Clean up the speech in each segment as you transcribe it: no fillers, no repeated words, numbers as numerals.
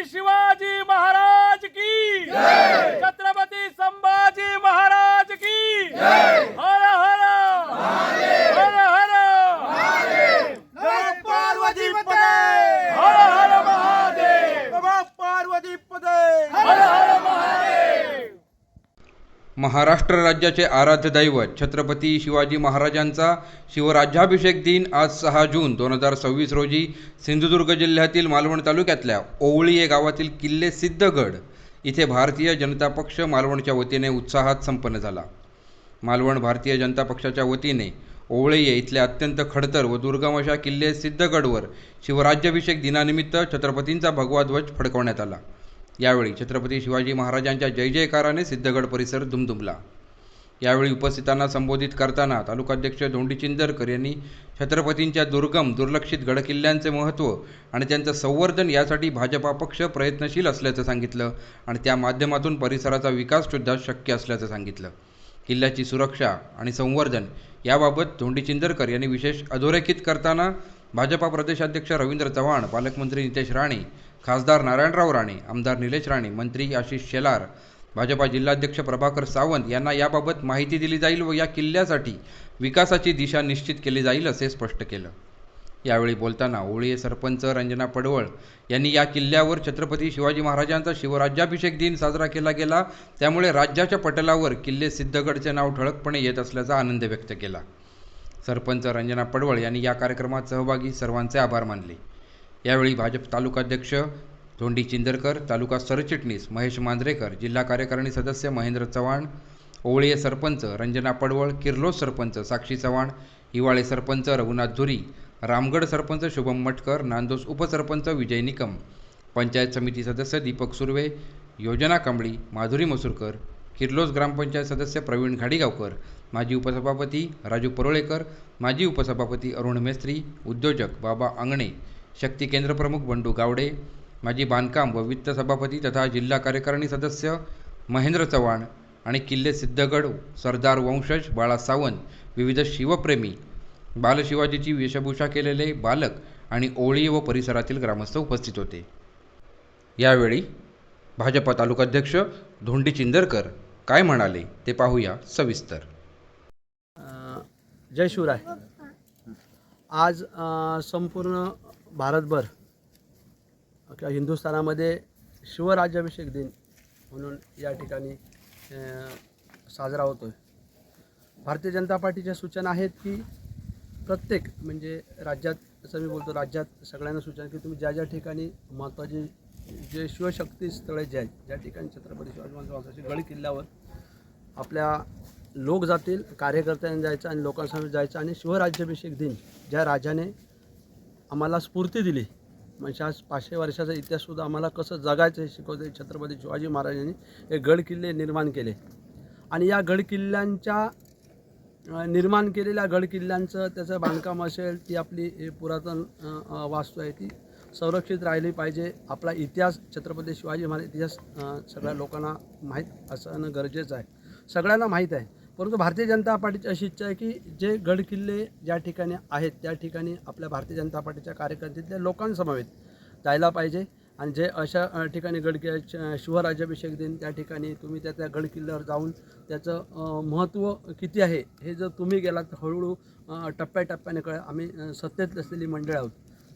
शिवाजी महाराज की जय, छत्रपति संभाजी महाराज की जय, हर हर महादेव, हर हर महादेव, नमः पार्वती पते, हर हर महादेव, नमः पार्वती पते, हर हर महादेव। महाराष्ट्र राज्याचे आराध्य दैवत छत्रपती शिवाजी महाराजांचा शिवराज्याभिषेक दिन आज 6 जून 2026 रोजी सिंधुदुर्ग जिल्ह्यातील मालवण तालुक्यातल्या ओवळी या गावातील किल्ले सिद्धगड इथे भारतीय जनता पक्ष मालवणच्या वतीने उत्साहात संपन्न झाला। मालवण भारतीय जनता पक्षाच्या वतीने ओवळी इथल्या अत्यंत खडतर व दुर्गम अशा किल्ले सिद्धगडवर शिवराज्याभिषेक दिनानिमित्त छत्रपतींचा भगवा ध्वज फडकवण्यात आला। यावेळी छत्रपती शिवाजी महाराजांच्या जय जयकाराने सिद्धगड परिसर दुमदुमला। यावेळी उपस्थितांना संबोधित करताना तालुकाध्यक्ष धोंडी चिंदरकर यांनी छत्रपतींच्या दुर्गम दुर्लक्षित गडकिल्ल्यांचे महत्त्व आणि त्यांचं संवर्धन यासाठी भाजपा पक्ष प्रयत्नशील असल्याचं सांगितलं आणि त्या माध्यमातून परिसराचा विकाससुद्धा शक्य असल्याचं सांगितलं। किल्ल्याची सुरक्षा आणि संवर्धन याबाबत धोंडी चिंदरकर यांनी विशेष अधोरेखित करताना भाजपा प्रदेशाध्यक्ष रवींद्र चव्हाण, पालकमंत्री नितेश राणे, खासदार नारायणराव राणे, आमदार निलेश राणे, मंत्री आशिष शेलार, भाजपा जिल्हाध्यक्ष प्रभाकर सावंत यांना याबाबत माहिती दिली जाईल व या किल्ल्यासाठी विकासाची दिशा निश्चित केली जाईल असे स्पष्ट केलं। यावेळी बोलताना ओवळी सरपंच रंजना पडवळ यांनी या किल्ल्यावर छत्रपती शिवाजी महाराजांचा शिवराज्याभिषेक दिन साजरा केला गेला, त्यामुळे राज्याच्या पटलावर किल्ले सिद्धगडचे नाव ठळकपणे येत असल्याचा आनंद व्यक्त केला। सरपंच रंजना पडवळ यांनी या कार्यक्रमात सहभागी सर्वांचे आभार मानले। यावेळी भाजप तालुकाध्यक्ष धोंडी चिंदरकर, तालुका सरचिटणीस महेश मांजरेकर, जिल्हा कार्यकारिणी सदस्य महेंद्र चव्हाण, ओवळी सरपंच रंजना पडवळ, किर्लोस सरपंच साक्षी चव्हाण, हिवाळे सरपंच रघुनाथ धुरी, रामगड सरपंच शुभम मटकर, नांदोस उपसरपंच विजय निकम, पंचायत समिती सदस्य दीपक सुर्वे, योजना कांबळी माधुरी मसूरकर, किर्लोस ग्रामपंचायत सदस्य प्रवीण घाडीगावकर, माजी उपसभापती राजू परोळेकर, माजी उपसभापती अरुण मेस्त्री, उद्योजक बाबा अंगणे, शक्ती केंद्र प्रमुख बंडू गावडे, माजी बांधकाम व वित्त सभापती तथा जिल्हा कार्यकारिणी सदस्य महेंद्र चव्हाण आणि किल्ले सिद्धगड सरदार वंशज बाळा सावंत, विविध शिवप्रेमी, बालशिवाजीची वेशभूषा केलेले बालक आणि ओवळी व परिसरातील ग्रामस्थ उपस्थित होते। यावेळी भाजपा तालुकाध्यक्ष धोंडी चिंदरकर काय म्हणाले ते पाहूया सविस्तर। जय शिवराय। आज संपूर्ण भारतभर किंवा हिंदुस्थानामध्ये शिवराज्याभिषेक दिन म्हणून या ठिकाणी साजरा होतो आहे। भारतीय जनता पार्टीच्या सूचना आहेत की प्रत्येक म्हणजे राज्यात, जसं मी बोलतो राज्यात सगळ्यांना सूचना की तुम्ही ज्या ज्या ठिकाणी महत्त्वाचे जे शिवशक्ती स्थळे जे आहेत, ज्या ठिकाणी छत्रपती शिवाजी महाराजांचे गड किल्ल्यावर आपल्या लोक जातील, कार्यकर्त्यांनी जायचं आणि लोकांसमोर जायचं आणि शिवराज्याभिषेक दिन ज्या राजाने आम्हाला स्फूर्ती दिली, म्हणजे आज 500 वर्षाचा इतिहाससुद्धा आम्हाला कसं जगायचं हे शिकवते। छत्रपती शिवाजी महाराजांनी हे गडकिल्ले निर्माण केले आणि या गडकिल्ल्यांच्या निर्माण केलेल्या गडकिल्ल्यांचं त्याचं बांधकाम असेल, ती आपली पुरातन वास्तू आहे ती संरक्षित राहिली पाहिजे। आपला इतिहास, छत्रपती शिवाजी महाराज इतिहास सगळ्या लोकांना माहीत असणं गरजेचं आहे, सगळ्यांना माहीत आहे। परंतु भारतीय जनता पार्टीची अशी इच्छा आहे की जे गडकिल्ले ज्या ठिकाणी आहेत त्या ठिकाणी आपल्या भारतीय जनता पार्टीच्या कार्यकर्त्यातल्या लोकांसमवेत जायला पाहिजे आणि जे अशा ठिकाणी गडकिल्ल्याचे शिवराज्याभिषेक दिन त्या ठिकाणी तुम्ही त्या गडकिल्ल्यावर जाऊन त्याचं महत्त्व किती आहे हे जर तुम्ही गेलात तर हळूहळू टप्प्याटप्प्याने कळेल। आम्ही सत्तेत असलेली मंडळ आहोत,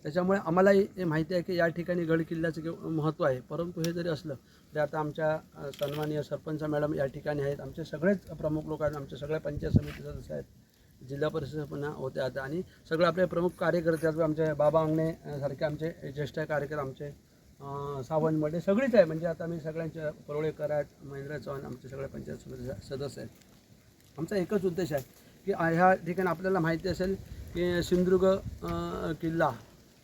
त्याच्यामुळे आम्हालाही हे माहिती आहे की या ठिकाणी गडकिल्ल्याचं महत्त्व आहे। परंतु हे जरी असलं तरी आता आमच्या सन्माननीय सरपंच मॅडम या ठिकाणी आहेत, आमचे सगळेच प्रमुख लोक आहेत, आमचे सगळे पंचायत समिती सदस्य आहेत, जिल्हा परिषद पण होत्या आता आणि सगळे आपले प्रमुख कार्यकर्ते आहेत, आमचे बाबा अंगणे सारखे आमचे ज्येष्ठ कार्यकर्ते, आमचे सावंतमध्ये सगळीच आहे। म्हणजे आता मी सगळ्यांचे परोळेकर आहेत, महेंद्र चव्हाण, आमचे सगळे पंचायत समिती सदस्य आहेत। आमचा एकच उद्देश आहे की ह्या ठिकाणी आपल्याला माहिती असेल की सिंधुदुर्ग किल्ला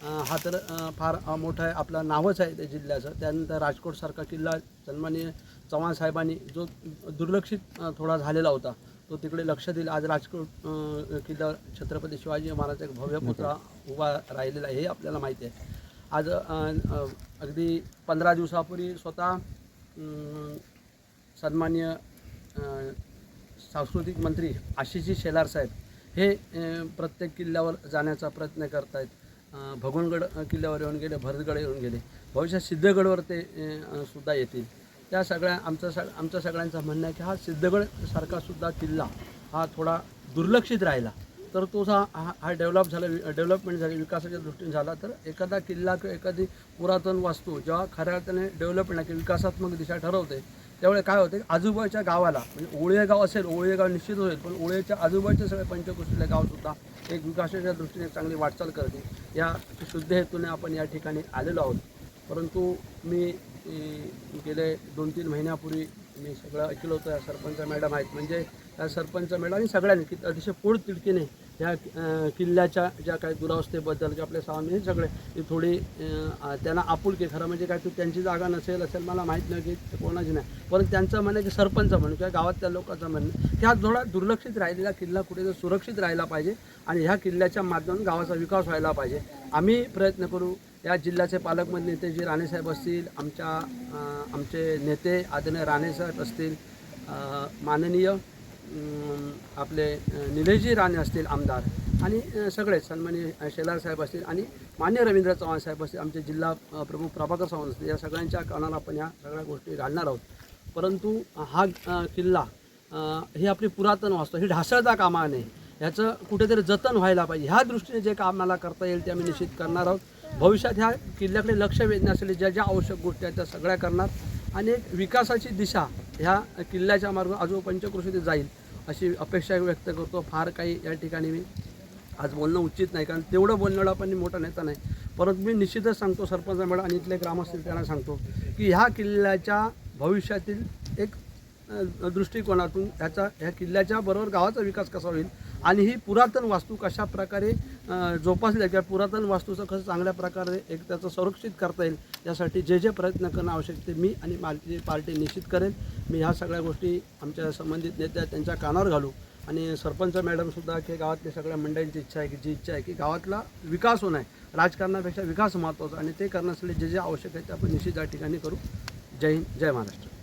हा तर फार मोठा आहे, आपला नावच आहे त्या जिल्ह्याचं। त्यानंतर राजकोटसारखा किल्ला सन्माननीय चव्हाण साहेबांनी जो दुर्लक्षित थोडा झालेला होता तो तिकडे लक्ष दिलं। आज राजकोट किल्ल्यावर छत्रपती शिवाजी महाराजांचा एक भव्य पुतळा उभा राहिलेला आहे हे आपल्याला माहिती आहे। आज अगदी 15 दिवसापूर्वी स्वतः सन्माननीय सांस्कृतिक मंत्री आशिष शेलार साहेब हे प्रत्येक किल्ल्यावर जाण्याचा प्रयत्न करत आहेत। भगवानगड किल्ल्यावर येऊन गेले, भरतगड येऊन गेले, भविष्यात सिद्धगडवर ते सुद्धा येतील. त्या सगळ्या आमच्या सगळ्यांचं म्हणणं आहे की हा सिद्धगड सारखा सुद्धा किल्ला हा थोडा दुर्लक्षित राहिला तर तो हा डेव्हलपमेंट झाली, विकासाच्या दृष्टीने झाला. तर एखादा किल्ला किंवा एखादी पुरातन वास्तू जेव्हा खऱ्या अर्थाने डेव्हलपमेंट किंवा विकासात्मक दिशा ठरवते त्यावेळी काय होते, आजूबाजूच्या गावाला म्हणजे ओळये गाव असेल, ओळये गाव निश्चित होईल, पण ओळेच्या आजूबाजूचे सगळे पंचक्रोशीतले गावसुद्धा एक विकासाच्या दृष्टीने चांगली वाटचाल करते. या शुद्ध हेतूने आपण या ठिकाणी आलेलो आहोत. परंतु मी गेले 2-3 महिन्यापूर्वी मी सगळं ऐकलं होतं. या सरपंच मॅडम आहेत, म्हणजे या सरपंच मॅडम आणि सगळ्यांनी की अतिशय पोटतिडकीने ह्या किल्ल्याच्या ज्या काही दुरावस्थेबद्दल की आपले सामान्य सगळे ती थोडी त्यांना आपुलकी, खरं म्हणजे काय तू त्यांची जागा असेल मला माहीत नाही की कोणाची नाही, परंतु त्यांचं म्हणणं की सरपंच म्हणून किंवा गावातल्या लोकांचं म्हणणं की हा थोडा दुर्लक्षित राहिलेला किल्ला कुठेतरी सुरक्षित राहिला पाहिजे आणि ह्या किल्ल्याच्या माध्यमातून गावाचा विकास व्हायला पाहिजे. आम्ही प्रयत्न करू. या जिल्ह्याचे पालकमंत्री नेते जे राणेसाहेब असतील, आमचे नेते आदरणीय राणेसाहेब असतील, माननीय आपले निलेशजी राणे असतील आमदार, आणि सगळे सन्माननीय शेलार साहेब असतील आणि मान्य रवींद्र चव्हाण साहेब असतील, आमचे जिल्हा प्रमुख प्रभाकर सावंत असतील, या सगळ्यांच्या कानाला आपण ह्या सगळ्या गोष्टी घालणार आहोत. परंतु हा किल्ला ही आपली पुरातन वास्तू ही ढासळता कामा नये, ह्याचं कुठेतरी जतन व्हायला पाहिजे. ह्या दृष्टीने जे काम आम्हाला करता येईल ते आम्ही निश्चित करणार आहोत. भविष्यात ह्या किल्ल्याकडे लक्ष वेधण्यासाठी ज्या आवश्यक गोष्टी आहेत त्या सगळ्या करणार आणि एक विकासाची दिशा ह्या किल्ल्याच्या मार्गावर आजू पंचक्रोशीत जाईल अशी अपेक्षा व्यक्त करतो. फार काही या ठिकाणी मी आज बोलणं उचित नाही, कारण तेवढं बोलणारा पण मोठा नेता नाही, परंतु मी निश्चितच सांगतो सरपंच मॅडम आणि इथले ग्रामस्थ त्यांना सांगतो की ह्या किल्ल्याच्या भविष्यातील एक दृष्टिकोनातून ह्या किल्ल्याच्या बरोबर गावाचा विकास कसा होईल आणि ही पुरातन वास्तू कशा प्रकारे जोपासल्या किंवा पुरातन वास्तूचं कसं चांगल्या प्रकारे एक त्याचं संरक्षित करता येईल यासाठी जे प्रयत्न करणं आवश्यक ते मी आणि माझी पार्टी निश्चित करेल. मी ह्या सगळ्या गोष्टी आमच्या संबंधित नेत्या त्यांच्या कानावर घालू आणि सरपंच मॅडमसुद्धा की गावातल्या सगळ्या मंडळींची इच्छा आहे की जी इच्छा आहे की गावातला विकास होणं आहे, राजकारणापेक्षा विकास महत्त्वाचा आणि ते करण्यासाठी जे आवश्यक आहे ते आपण निश्चित या ठिकाणी करू. जय हिंद, जय महाराष्ट्र.